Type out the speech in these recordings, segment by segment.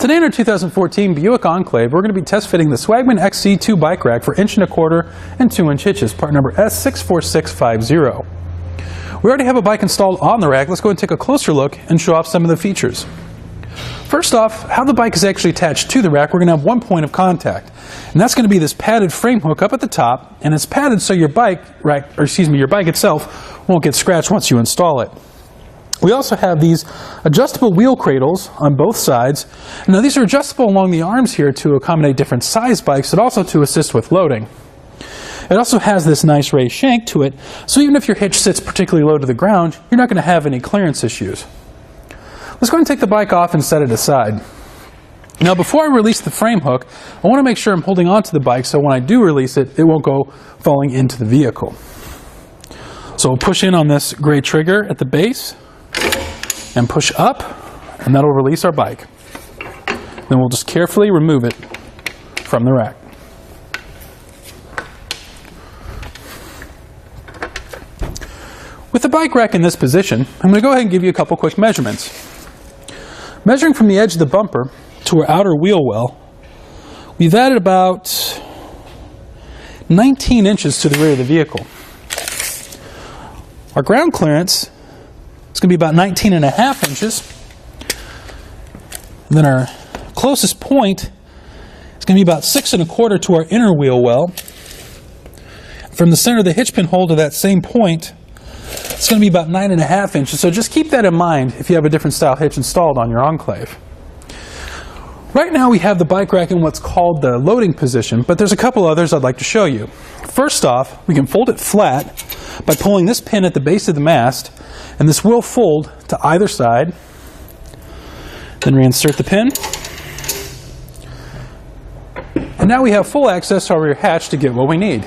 Today in our 2014 Buick Enclave, we're going to be test fitting the Swagman XT2 bike rack for 1¼ and 2" hitches, part number S64650. We already have a bike installed on the rack. Let's go and take a closer look and show off some of the features. First off, how the bike is actually attached to the rack, we're going to have one point of contact. And that's going to be this padded frame hook up at the top, and it's padded so your bike itself won't get scratched once you install it. We also have these adjustable wheel cradles on both sides. Now these are adjustable along the arms here to accommodate different size bikes and also to assist with loading. It also has this nice raised shank to it, so even if your hitch sits particularly low to the ground, you're not going to have any clearance issues. Let's go ahead and take the bike off and set it aside. Now before I release the frame hook, I want to make sure I'm holding onto the bike so when I do release it, it won't go falling into the vehicle. So we'll push in on this gray trigger at the base and push up, and that'll release our bike. Then we'll just carefully remove it from the rack. With the bike rack in this position, I'm going to go ahead and give you a couple quick measurements. Measuring from the edge of the bumper to our outer wheel well, we've added about 19 inches to the rear of the vehicle. Our ground clearance is going to be about 19.5 inches. And then our closest point is going to be about 6¼ to our inner wheel well. From the center of the hitch pin hole to that same point, it's going to be about 9.5 inches. So just keep that in mind if you have a different style hitch installed on your Enclave. Right now we have the bike rack in what's called the loading position, but there's a couple others I'd like to show you. First off, we can fold it flat by pulling this pin at the base of the mast, and this will fold to either side. Then reinsert the pin. And now we have full access to our rear hatch to get what we need.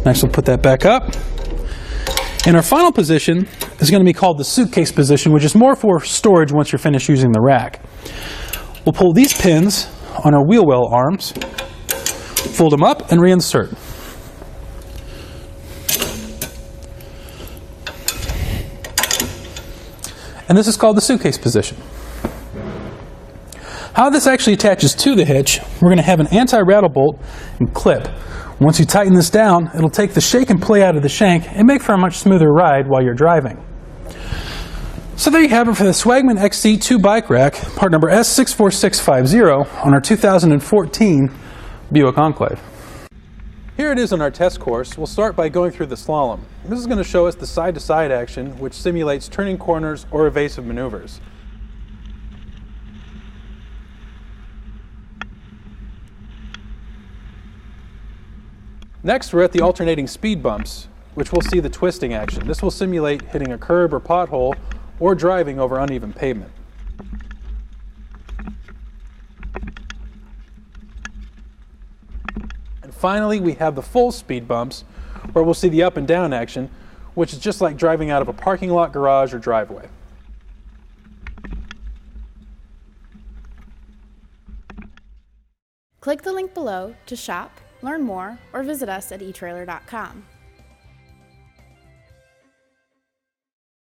Next, we'll put that back up. And our final position is going to be called the suitcase position, which is more for storage once you're finished using the rack. We'll pull these pins on our wheel well arms, fold them up, and reinsert. And this is called the suitcase position. How this actually attaches to the hitch, we're going to have an anti-rattle bolt and clip. Once you tighten this down, it'll take the shake and play out of the shank and make for a much smoother ride while you're driving. So there you have it for the Swagman XT2 bike rack, part number S64650 on our 2014 Buick Enclave. Here it is on our test course. We'll start by going through the slalom. This is going to show us the side-to-side action, which simulates turning corners or evasive maneuvers. Next, we're at the alternating speed bumps, which we'll see the twisting action. This will simulate hitting a curb or pothole or driving over uneven pavement. And finally, we have the full speed bumps, where we'll see the up and down action, which is just like driving out of a parking lot, garage, or driveway. Click the link below to shop, learn more, or visit us at etrailer.com.